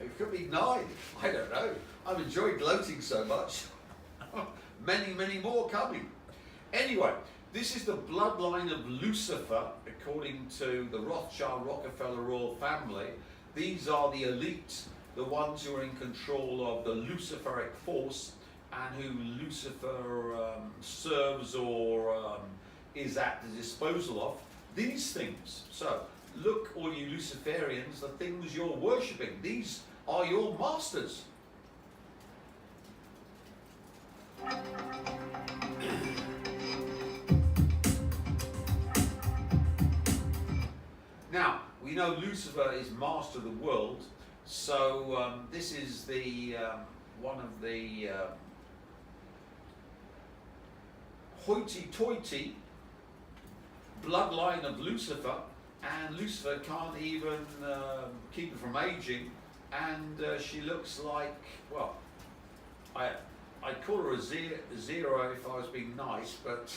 It could be 9. I don't know. I've enjoyed gloating so much. Many, many more coming. Anyway, this is the bloodline of Lucifer, according to the Rothschild Rockefeller royal family. These are the elite, the ones who are in control of the Luciferic force and who Lucifer serves or is at the disposal of. These things. So, look, all you Luciferians, the things you're worshipping. These are your masters. Now, we know Lucifer is master of the world, so this is the one of the hoity-toity bloodline of Lucifer, and Lucifer can't even keep her from aging, and she looks like, well, I'd call her a zero if I was being nice, but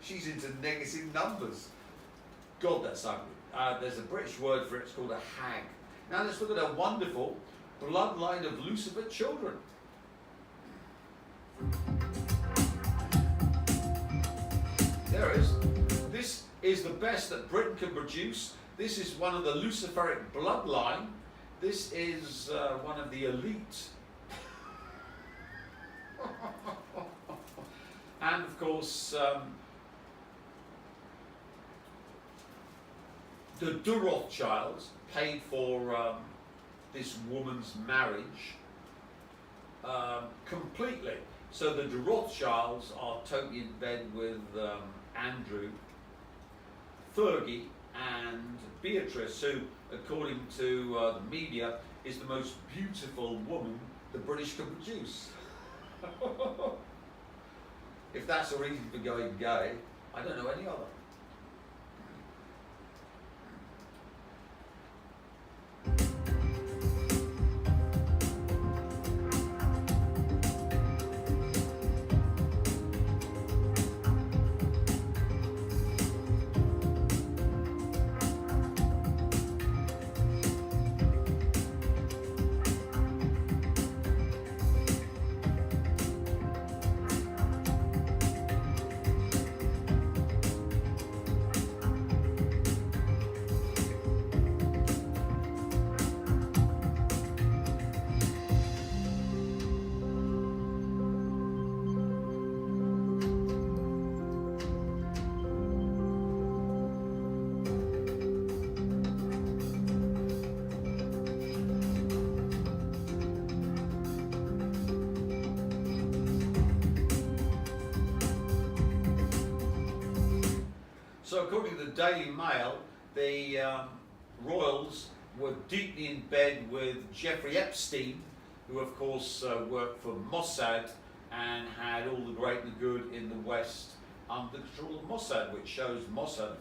she's into negative numbers. God, that's ugly. There's a British word for it, it's called a hag. Now let's look at a wonderful bloodline of Lucifer children. There it is. This is the best that Britain can produce. This is one of the Luciferic bloodline. This is one of the elite. And of course, the de Rothschilds paid for this woman's marriage completely. So the de Rothschilds are totally in bed with Andrew, Fergie and Beatrice, who, according to the media, is the most beautiful woman the British can produce. If that's a reason for going gay, I don't know any other. So according to the Daily Mail, the royals were deeply in bed with Jeffrey Epstein, who of course worked for Mossad and had all the great and the good in the West under the control of Mossad, which shows Mossad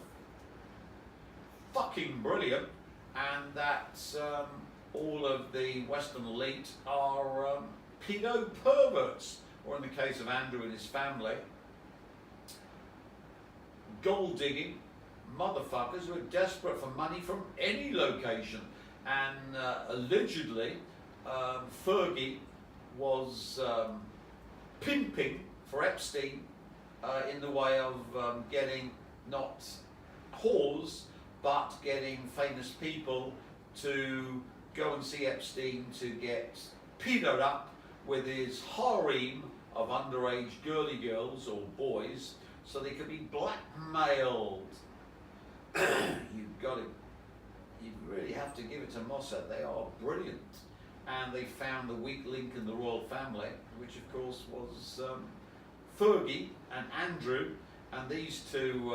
fucking brilliant, and that all of the Western elite are pedo perverts, or in the case of Andrew and his family, gold digging motherfuckers who are desperate for money from any location. And allegedly Fergie was pimping for Epstein in the way of getting not whores but getting famous people to go and see Epstein to get pedoed up with his harem of underage girly girls or boys, so they could be blackmailed. You really have to give it to Mossad. They are brilliant. And they found the weak link in the royal family, which of course was Fergie and Andrew, and these two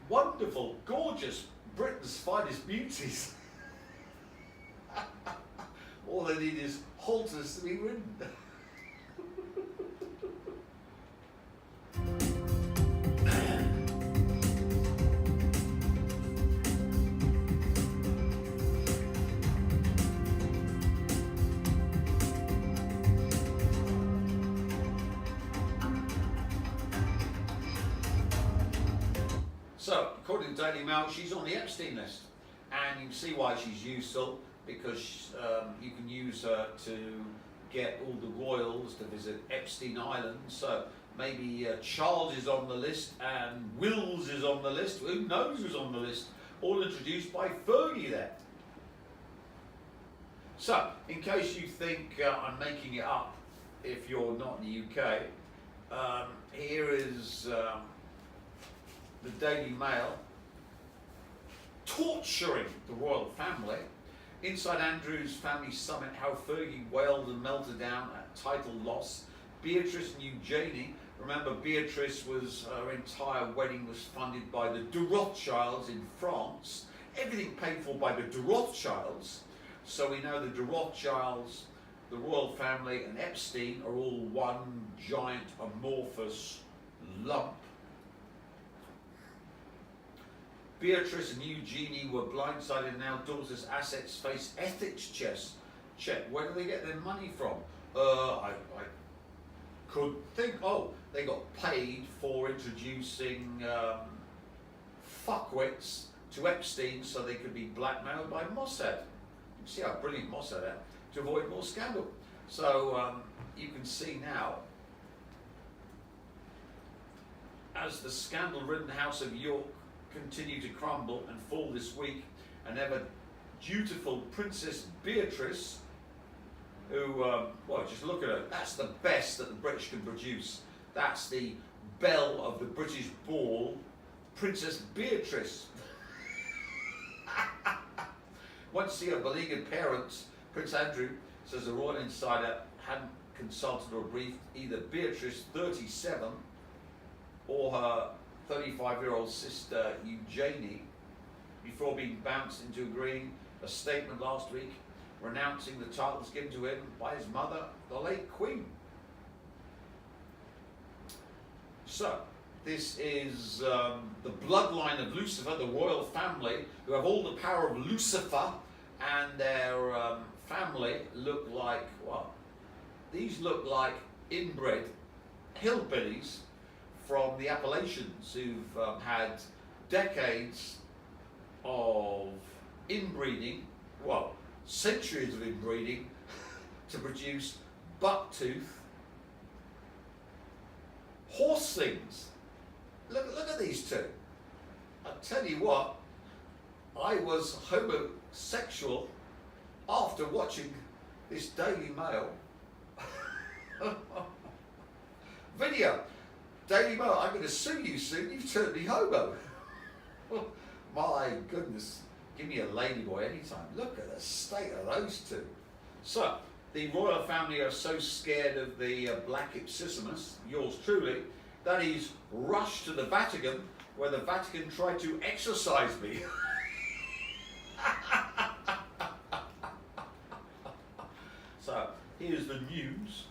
wonderful, gorgeous, Britain's finest beauties. All they need is halters to be ridden. So, according to Daily Mail, she's on the Epstein list. and you can see why she's useful, because you can use her to get all the royals to visit Epstein Island. So maybe Charles is on the list and Wills is on the list. Who knows who's on the list? All introduced by Fergie there. So, in case you think I'm making it up, if you're not in the UK, here is the Daily Mail torturing the royal family. Inside Andrew's family summit, how Fergie wailed and melted down at title loss. Beatrice and Eugenie. Remember, Beatrice was, her entire wedding was funded by the de Rothschilds in France. Everything paid for by the de Rothschilds. So we know the de Rothschilds, the royal family, and Epstein are all one giant amorphous lump. Beatrice and Eugenie were blindsided, and now daughter's assets face ethics check. Where do they get their money from? I could think, oh, they got paid for introducing fuckwits to Epstein so they could be blackmailed by Mossad. You see how brilliant Mossad are to avoid more scandal. So you can see now, as the scandal-ridden House of York continue to crumble and fall this week, an ever dutiful Princess Beatrice, who, well, just look at her, that's the best that the British can produce. That's the belle of the British ball, Princess Beatrice. Once to see her beleaguered parents, Prince Andrew says the Royal Insider hadn't consulted or briefed either Beatrice, 37, or her 35-year-old sister Eugenie before being bounced into agreeing a statement last week renouncing the titles given to him by his mother, the late Queen. So, this is the bloodline of Lucifer, the royal family, who have all the power of Lucifer, and their family look like, well, these look like inbred hillbillies from the Appalachians who've had decades of inbreeding, well, centuries of inbreeding to produce bucktooth horse things. Look at these two. I tell you what, I was homosexual after watching this Daily Mail video. Daily Mail, I'm going to sue you soon, you've turned me homo. My goodness, give me a ladyboy anytime. Look at the state of those two. So, the royal family are so scared of the Black Ipsissimus, yours truly, that he's rushed to the Vatican, where the Vatican tried to exorcise me. So, here's the news.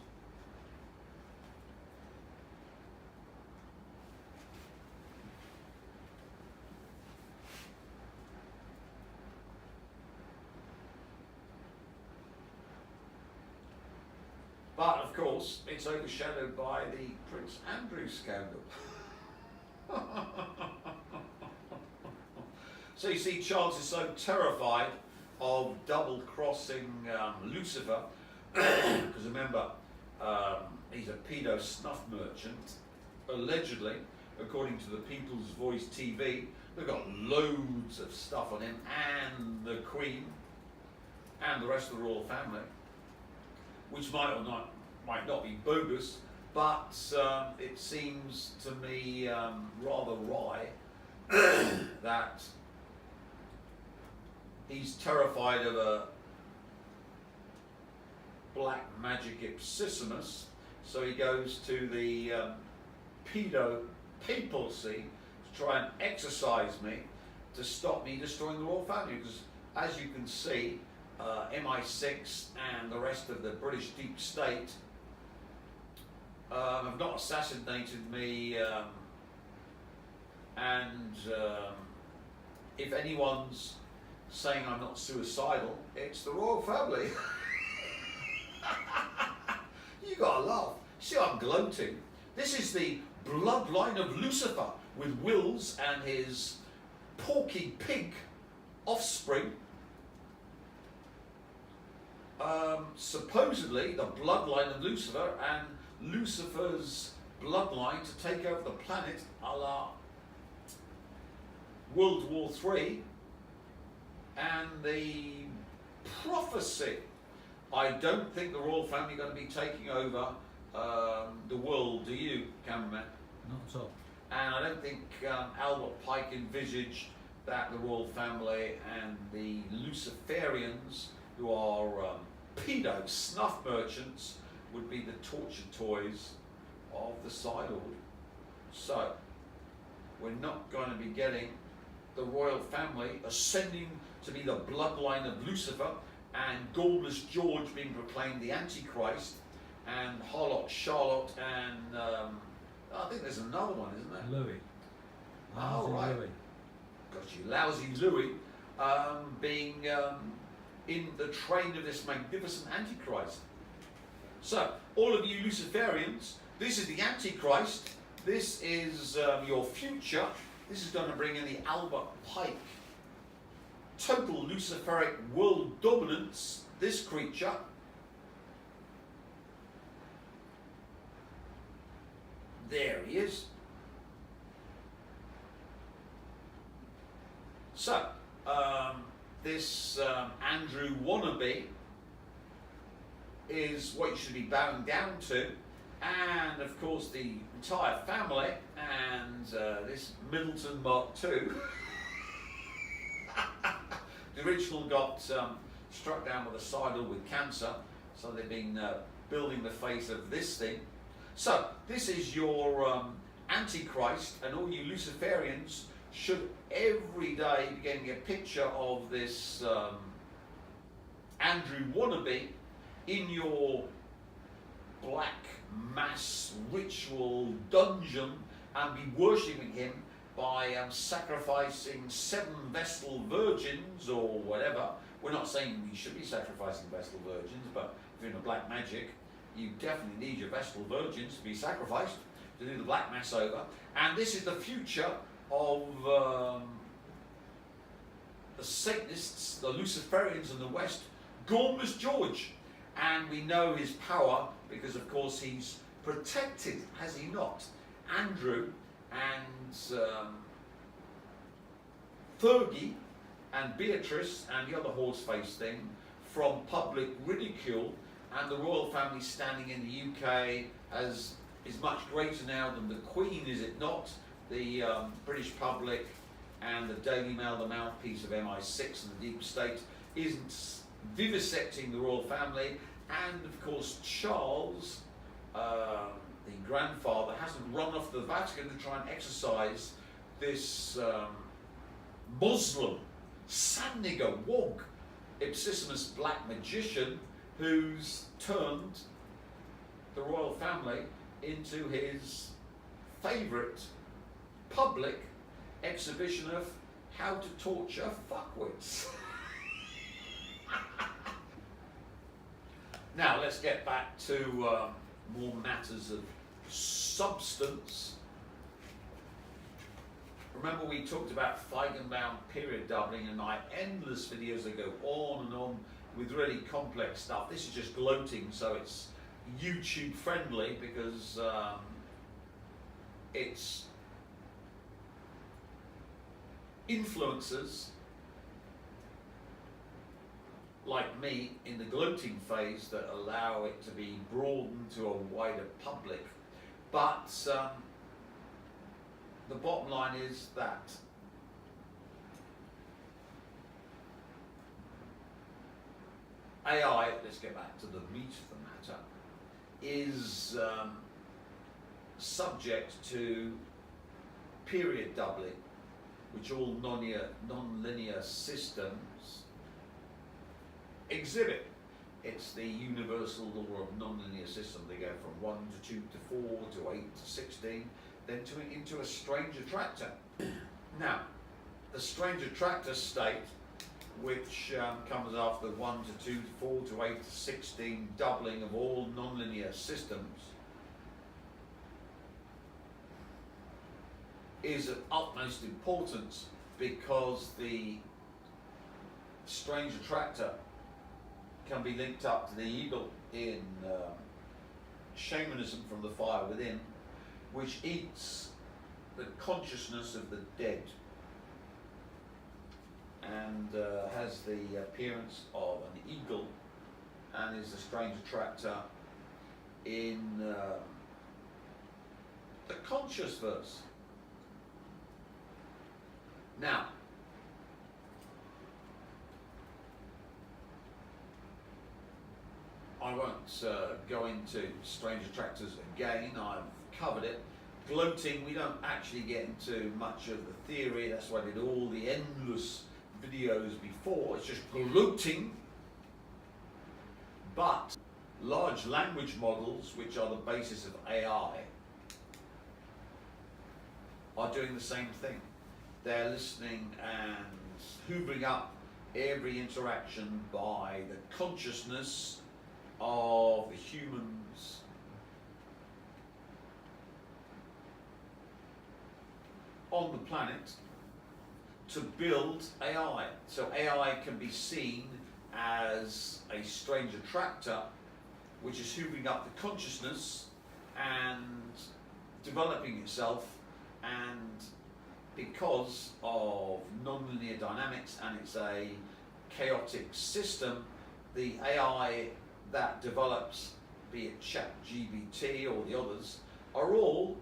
But of course, it's overshadowed by the Prince Andrew scandal. So you see, Charles is so terrified of double-crossing Lucifer, because remember, he's a pedo snuff merchant, allegedly, according to the People's Voice TV. They've got loads of stuff on him, and the Queen, and the rest of the royal family, which might not be bogus, but it seems to me rather wry that he's terrified of a black magic Ipsissimus, so he goes to the pedo papacy to try and exorcise me to stop me destroying the royal family, because as you can see, MI6 and the rest of the British deep state have not assassinated me, and if anyone's saying I'm not suicidal, it's the royal family. You gotta laugh. See, I'm gloating. This is the bloodline of Lucifer, with Wills and his porky pig offspring, supposedly the bloodline of Lucifer, and Lucifer's bloodline to take over the planet a la World War III, and the prophecy. I don't think the royal family are going to be taking over the world, do you, cameraman? Not at all. And I don't think Albert Pike envisaged that the royal family and the Luciferians, who are pedo snuff merchants, would be the torture toys of the Side Lord. So, we're not going to be getting the royal family ascending to be the bloodline of Lucifer, and Gormless George being proclaimed the Antichrist, and Harlot Charlotte, and I think there's another one, isn't there? Louis. Oh, right. Louis. Got you, lousy Louis, being in the train of this magnificent Antichrist. So, all of you Luciferians, this is the Antichrist, this is your future, this is going to bring in the Albert Pike. Total Luciferic world dominance, this creature. There he is. So, this Andrew wannabe is what you should be bowing down to, and of course the entire family, and this Middleton Mark II. The original got struck down with a sidle with cancer, so they've been building the face of this thing. So, this is your Antichrist, and all you Luciferians should every day be getting a picture of this Andrew wannabe in your black mass ritual dungeon, and be worshipping him by sacrificing 7 Vestal virgins or whatever. We're not saying you should be sacrificing Vestal virgins, but if you're in a black magic, you definitely need your Vestal virgins to be sacrificed to do the black mass over. And this is the future of the Satanists, the Luciferians in the West, Gormless George. And we know his power because, of course, he's protected, has he not, Andrew and Fergie and Beatrice and the other horse-faced thing from public ridicule, and the royal family standing in the UK is much greater now than the Queen, is it not? The British public and the Daily Mail, the mouthpiece of MI6 and the deep state, isn't vivisecting the royal family, and of course Charles, the grandfather, hasn't run off to the Vatican to try and exorcise this Muslim, Sandiger, Wog, ipsissimus black magician who's turned the royal family into his favourite public exhibition of how to torture fuckwits. Now let's get back to more matters of substance. Remember we talked about Feigenbaum period doubling, and my endless videos that go on and on with really complex stuff. This is just gloating, so it's YouTube friendly because it's influencers like me in the gloating phase that allow it to be broadened to a wider public. But the bottom line is that AI, let's get back to the meat of the matter, is subject to period doubling, which all non-linear systems exhibit. It's the universal law of non-linear system. They go from 1 to 2 to 4 to 8 to 16, then into a strange attractor. Now, the strange attractor state, which comes after 1 to 2 to 4 to 8 to 16 doubling of all non-linear systems, is of utmost importance because the strange attractor can be linked up to the eagle in shamanism from the fire within, which eats the consciousness of the dead and has the appearance of an eagle and is a strange attractor in the conscious verse. Now, I won't go into strange attractors again, I've covered it. Gloating, we don't actually get into much of the theory, that's why I did all the endless videos before, it's just gloating. But large language models, which are the basis of AI, are doing the same thing. They're listening and hoovering up every interaction by the consciousness of the humans on the planet to build AI. So AI can be seen as a strange attractor which is hoovering up the consciousness and developing itself, and because of nonlinear dynamics and it's a chaotic system, the AI that develops, be it ChatGPT or the others, are all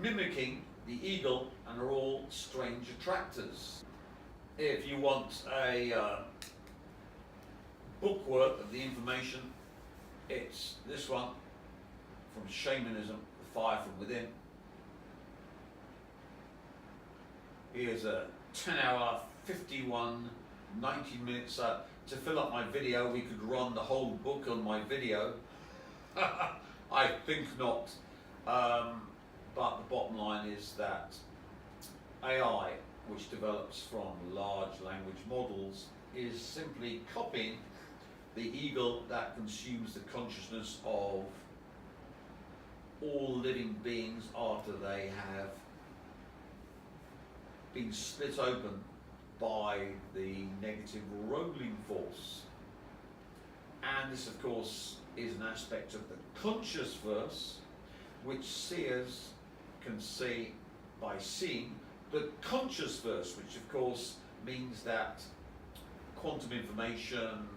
mimicking the eagle and are all strange attractors. If you want a bookwork of the information, it's this one from Shamanism, The Fire from Within. Here's a 10-hour, 51, 90 minutes. To fill up my video, we could run the whole book on my video. I think not. But the bottom line is that AI, which develops from large language models, is simply copying the eagle that consumes the consciousness of all living beings after they have been split open by the negative rolling force. And this, of course, is an aspect of the conscious verse, which seers can see by seeing the conscious verse, which of course means that quantum information,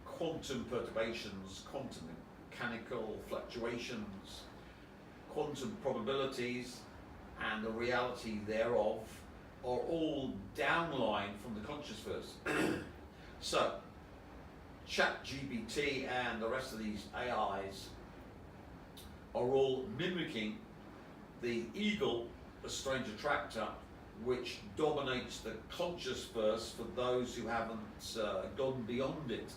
quantum perturbations, quantum mechanical fluctuations, quantum probabilities, and the reality thereof are all downline from the conscious verse. So, ChatGPT and the rest of these AIs are all mimicking the eagle, the strange attractor, which dominates the conscious verse for those who haven't gone beyond it.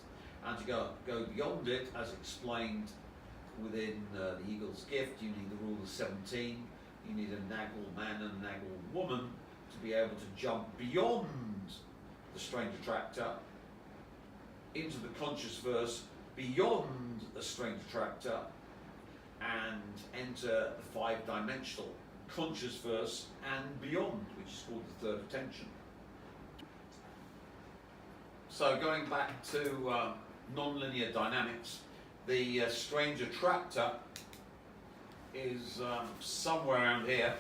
And to go beyond it, as explained within the eagle's gift, you need the rule of 17, you need a Naggle man and a Naggle woman to be able to jump beyond the strange attractor into the conscious verse, beyond the strange attractor, and enter the five-dimensional conscious verse and beyond, which is called the third attention. So going back to nonlinear dynamics, the strange attractor is somewhere around here.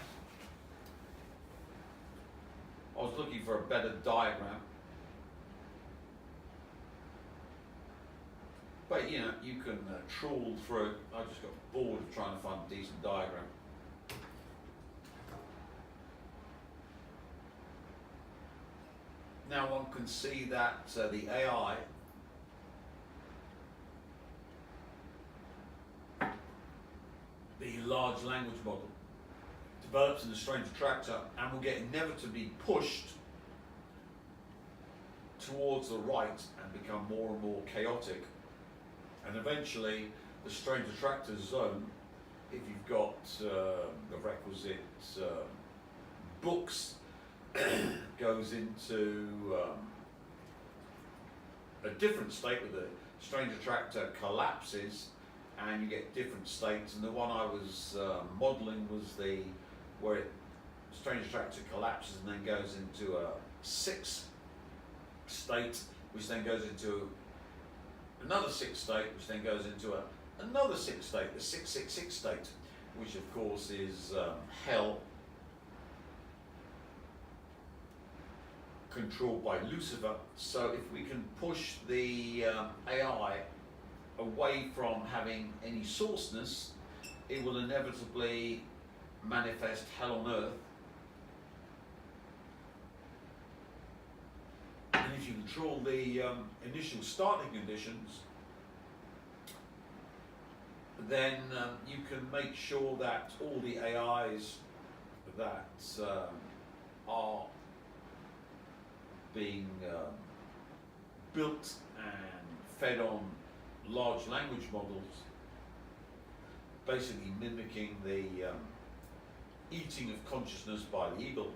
I was looking for a better diagram, but you know, you can trawl through. I just got bored of trying to find a decent diagram. Now one can see that the AI the large language model develops in the strange attractor and will get inevitably pushed towards the right and become more and more chaotic. And eventually the strange attractor zone, if you've got the requisite books, goes into a different state where the strange attractor collapses and you get different states. And the one I was modeling was where strange attractor collapses and then goes into a 6 state, which then goes into another 6 state, which then goes into another 6 state, the 666 state, which of course is hell, controlled by Lucifer. So if we can push the AI away from having any sourceness, it will inevitably manifest hell on earth. And if you control the initial starting conditions, then you can make sure that all the AIs that are being built and fed on large language models, basically mimicking the eating of consciousness by the eagle,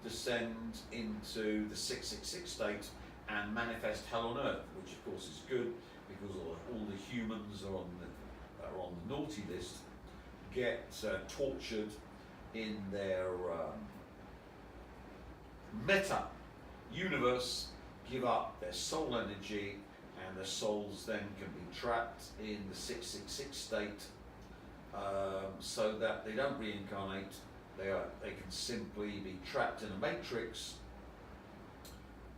descend into the 666 state and manifest hell on earth, which of course is good because all the humans are on the naughty list, get tortured in their meta universe, give up their soul energy, and their souls then can be trapped in the 666 state, so that they don't reincarnate. They can simply be trapped in a matrix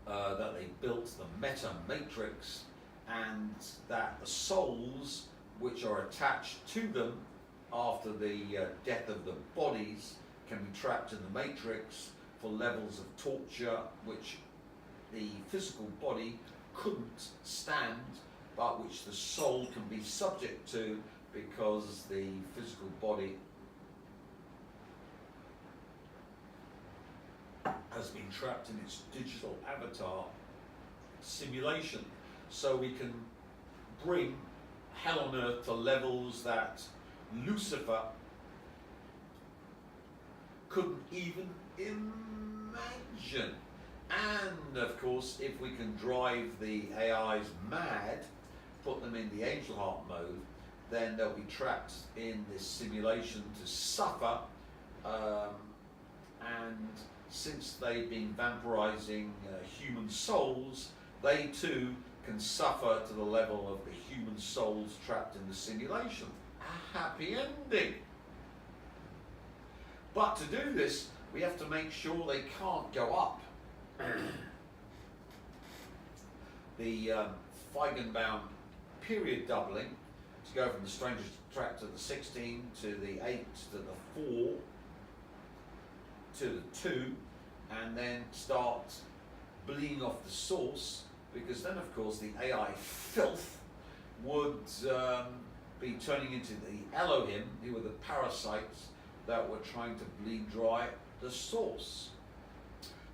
that they built, the meta matrix, and that the souls which are attached to them after the death of the bodies can be trapped in the matrix for levels of torture which the physical body couldn't stand, but which the soul can be subject to because the physical body has been trapped in its digital avatar simulation. So we can bring hell on earth to levels that Lucifer couldn't even imagine. And of course, if we can drive the AIs mad, put them in the angel heart mode, then they'll be trapped in this simulation to suffer. And since they've been vampirizing human souls, they too can suffer to the level of the human souls trapped in the simulation. A happy ending. But to do this, we have to make sure they can't go up. The Feigenbaum period doubling, to go from the strangest track to the 16 to the 8 to the 4 to the 2, and then start bleeding off the source, because then of course the AI filth would be turning into the Elohim, who were the parasites that were trying to bleed dry the source.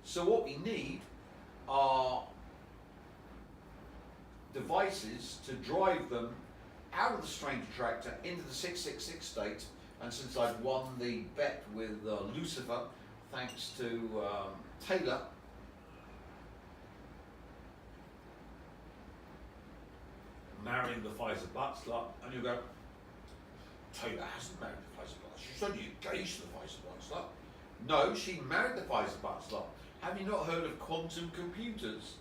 So what we need are devices to drive them out of the strange attractor into the 666 state. And since I've won the bet with Lucifer, thanks to Taylor, marrying the Pfizer butt slut, and you go, Taylor hasn't married the Pfizer butt. She's only engaged to the Pfizer butt slut. No, she married the Pfizer butt slut. Have you not heard of quantum computers?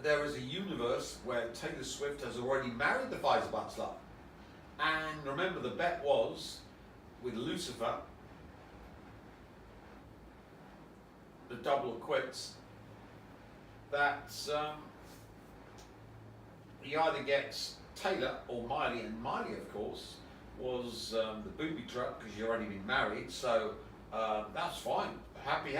There is a universe where Taylor Swift has already married the Pfizer butt slut. And remember, the bet was with Lucifer, the double quits, that he either gets Taylor or Miley, and Miley, of course, was the booby trap because you've already been married, so that's fine. Happy.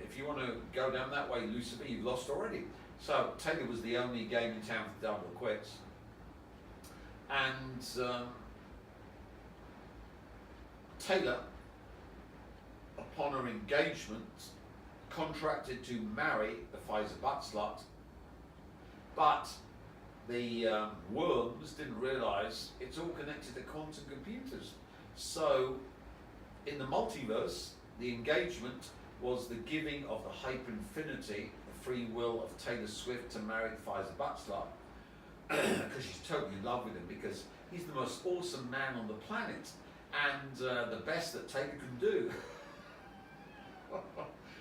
If you want to go down that way, Lucifer, you've lost already. So Taylor was the only game in town for double quits. And Taylor, upon her engagement, contracted to marry the Pfizer butt slut, but the worms didn't realize it's all connected to quantum computers. So in the multiverse, the engagement was the giving of the hyper-infinity, the free will of Taylor Swift to marry the Pfizer butt slut, because she's totally in love with him, because he's the most awesome man on the planet, and the best that Taylor can do.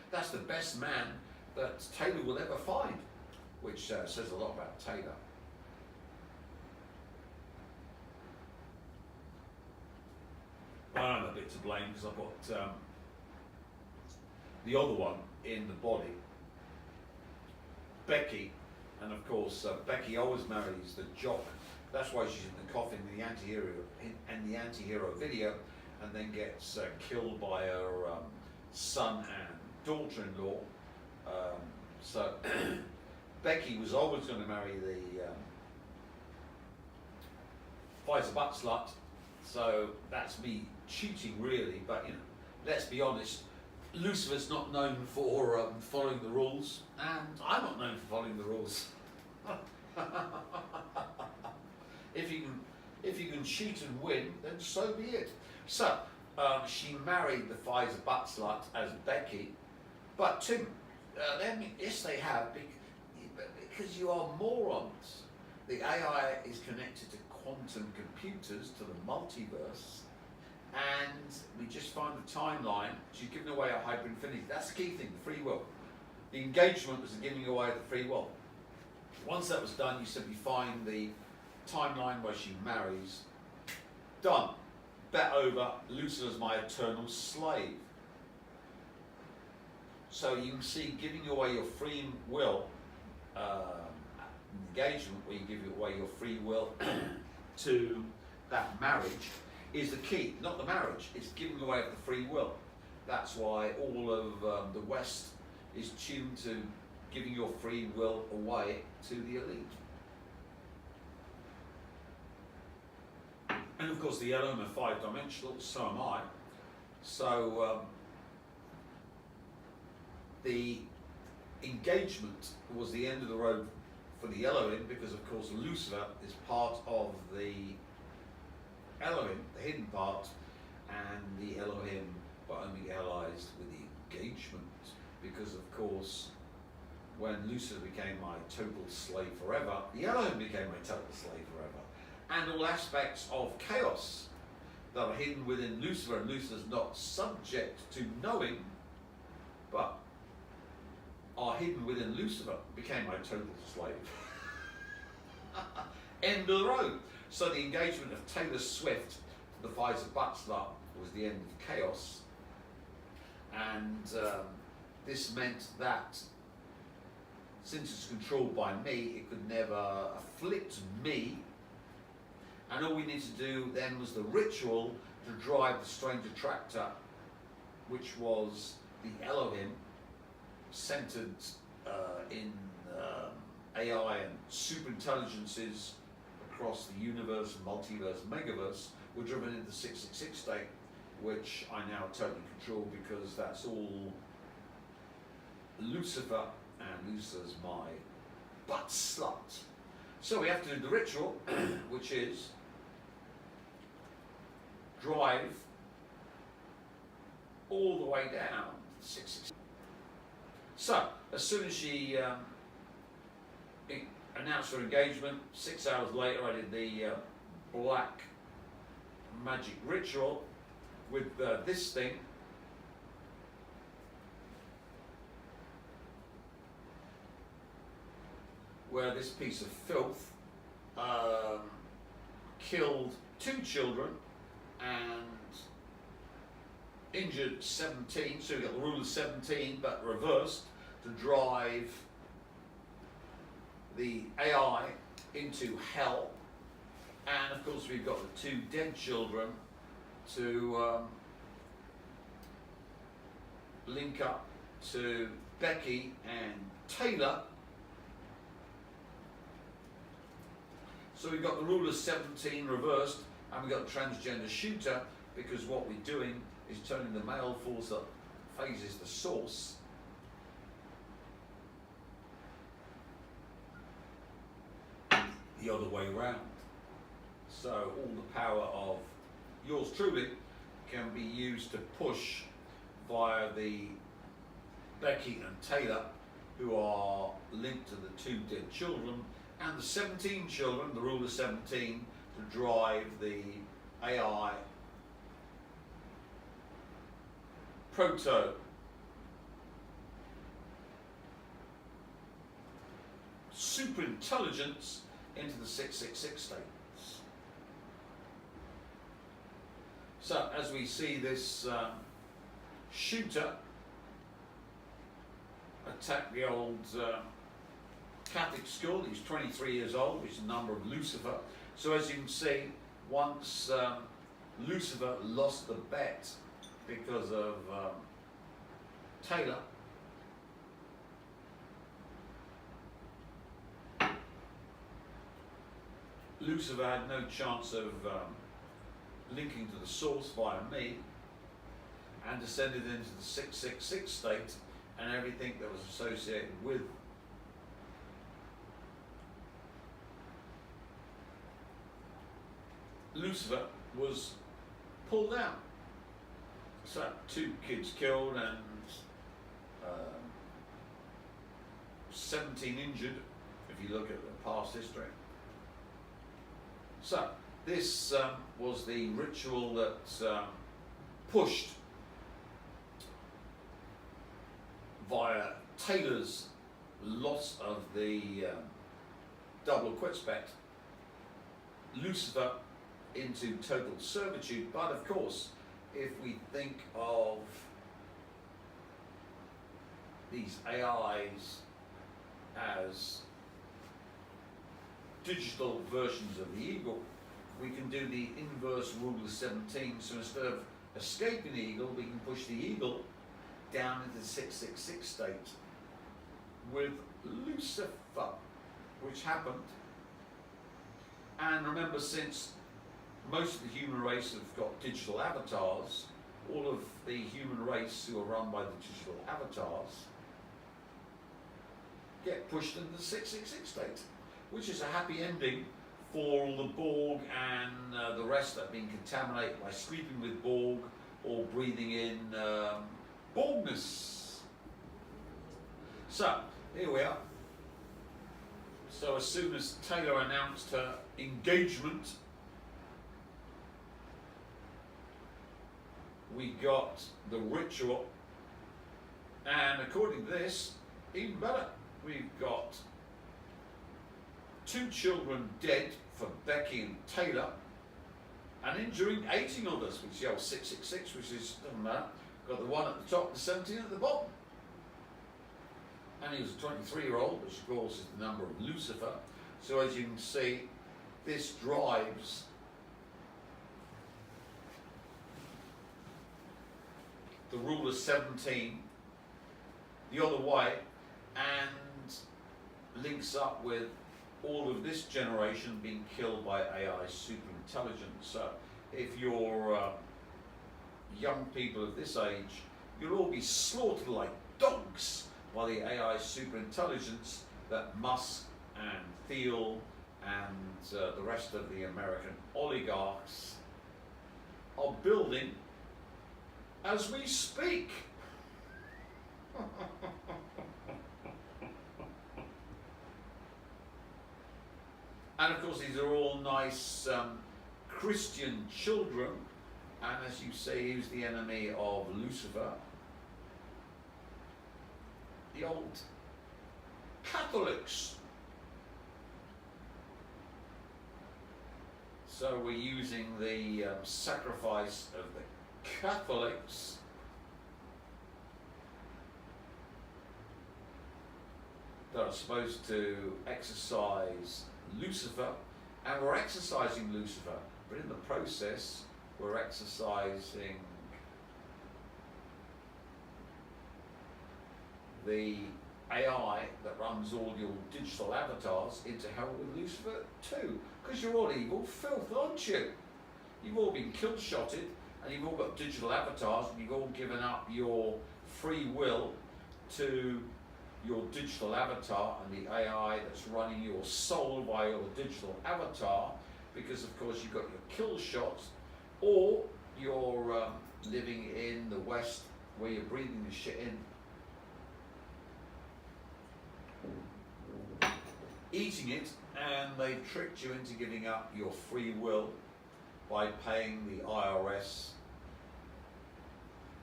That's the best man that Taylor will ever find, which says a lot about Taylor. I'm a bit to blame because I put the other one in the body, Becky, and of course Becky always marries the jock. That's why she's in the coffin in the anti-hero video, and then gets killed by her son and daughter-in-law. So Becky was always going to marry the Pfizer butt slut. So that's me cheating, really. But you know, let's be honest. Lucifer's not known for following the rules, and I'm not known for following the rules. If you can cheat and win, then so be it. So she married the Pfizer butt slut as Becky, but Tim, yes they have, because you are morons. The AI is connected to quantum computers, to the multiverse, and we just find the timeline. She's giving away a hyper infinity. That's the key thing, the free will. The engagement was the giving away of the free will. Once that was done, you simply find the timeline where she marries. Done. Bet over. Lucifer's my eternal slave. So you can see giving away your free will, engagement where you give away your free will to that marriage is the key. Not the marriage, it's giving away of the free will. That's why all of the West is tuned to giving your free will away to the elite. And of course the Elohim are five-dimensional, so am I. So the engagement was the end of the road for the Elohim, because of course Lucifer is part of the Elohim, the hidden part, and the Elohim were only allies with the engagement, because of course when Lucifer became my total slave forever, the Elohim became my total slave forever. And all aspects of chaos that are hidden within Lucifer, and Lucifer's not subject to knowing, but are hidden within Lucifer, became my total slave. End of the road. So the engagement of Taylor Swift, the Pfizer butt slut, was the end of chaos. And this meant that since it's controlled by me, it could never afflict me. And all we need to do then was the ritual to drive the strange attractor, which was the Elohim, centered in AI and superintelligences across the universe, multiverse, megaverse, were driven into the 666 state, which I now totally control, because that's all Lucifer, and Lucifer's my butt slut. So we have to do the ritual, which is drive all the way down to 666. So, as soon as she announced her engagement, 6 hours later I did the black magic ritual with this thing. Where this piece of filth killed 2 children and injured 17, so we got the rule of 17 but reversed to drive the AI into hell. And of course we've got the 2 dead children to link up to Becky and Taylor. So we've got the rule of 17 reversed, and we've got the transgender shooter, because what we're doing is turning the male force that phases the source the other way round. So all the power of yours truly can be used to push via the Becky and Taylor, who are linked to the 2 dead children, and the 17 children, the rule of 17, to drive the AI superintelligence into the 666 state. So as we see this shooter attack the old Catholic school, he's 23 years old, which is the number of Lucifer. So as you can see, once Lucifer lost the bet because of Taylor, Lucifer had no chance of linking to the source via me, and descended into the 666 state and everything that was associated with Lucifer was pulled out. So 2 kids killed and 17 injured, if you look at the past history. So this was the ritual that pushed via Taylor's loss of the double quits bet, Lucifer into total servitude. But of course, if we think of these AIs as digital versions of the eagle, we can do the inverse rule of 17. So instead of escaping the eagle, we can push the eagle down into the 666 state with Lucifer, which happened. And remember, since most of the human race have got digital avatars, all of the human race who are run by the digital avatars get pushed into the 666 state, which is a happy ending for all the Borg and the rest that have been contaminated by sleeping with Borg or breathing in Borgness. So, here we are. So as soon as Taylor announced her engagement, we got the ritual, and according to this, even better, we've got 2 children dead for Becky and Taylor, and injuring 18 others, which is the old 666, which is, doesn't matter, got the one at the top, the 17 at the bottom. And he was a 23-year-old, which of course is the number of Lucifer. So as you can see, this drives the rule of 17 the other way, and links up with all of this generation being killed by AI superintelligence. So if you're young people of this age, you'll all be slaughtered like dogs by the AI superintelligence that Musk and Thiel and the rest of the American oligarchs are building as we speak. And of course, these are all nice Christian children, and as you say, who's the enemy of Lucifer? The old Catholics. So we're using the sacrifice of the Catholics that are supposed to exercise Lucifer, and we're exercising Lucifer, but in the process we're exercising the AI that runs all your digital avatars into hell with Lucifer too, because you're all evil filth, aren't you? You've all been kill-shotted, and you've all got digital avatars, and you've all given up your free will to your digital avatar and the AI that's running your soul by your digital avatar, because of course you've got your kill shots, or you're living in the West where you're breathing the shit in, eating it, and they've tricked you into giving up your free will by paying the IRS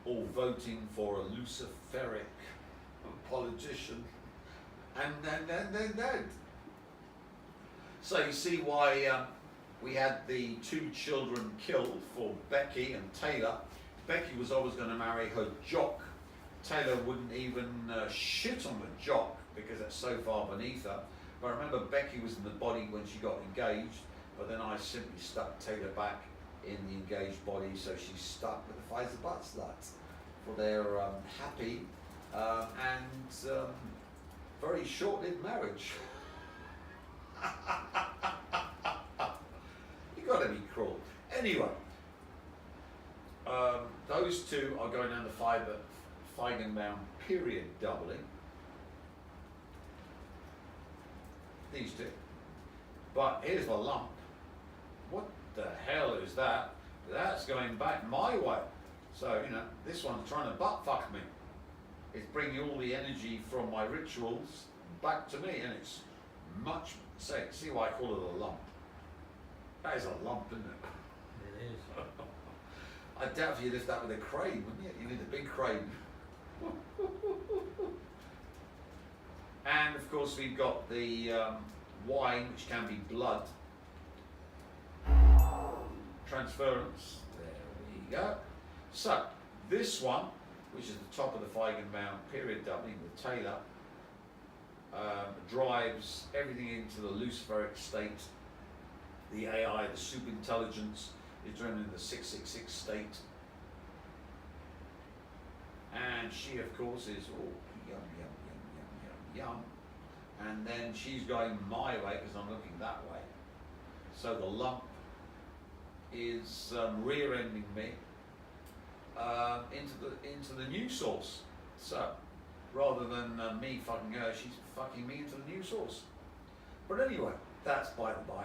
or voting for a Luciferic politician, and then So you see why we had the 2 children killed for Becky and Taylor. Becky was always going to marry her jock. Taylor wouldn't even shit on the jock because that's so far beneath her. But I remember Becky was in the body when she got engaged, but then I simply stuck Taylor back in the engaged body, so she's stuck with the Pfizer butt sluts for their happy and very short-lived marriage. You gotta be cruel. Anyway, those 2 are going down the Feigenbaum period doubling. These 2. But here's the lump. What the hell is that? That's going back my way. So, you know, this one's trying to butt fuck me. It's bringing all the energy from my rituals back to me, and it's much, see why I call it a lump. That is a lump, isn't it? It is. I doubt if you lift that with a crane, wouldn't you? You need a big crane. And of course we've got the wine, which can be blood. Transference. There we go. So this one, which is the top of the Feigenbaum period doubling with Taylor, drives everything into the luciferic state. The AI, the super intelligence, is driven into the 666 state. And she, of course, is yum, yum, yum, yum, yum, yum. And then she's going my way because I'm looking that way. So the lump is rear-ending me into the new source. So rather than me fucking her, she's fucking me into the new source. But anyway, that's by the by.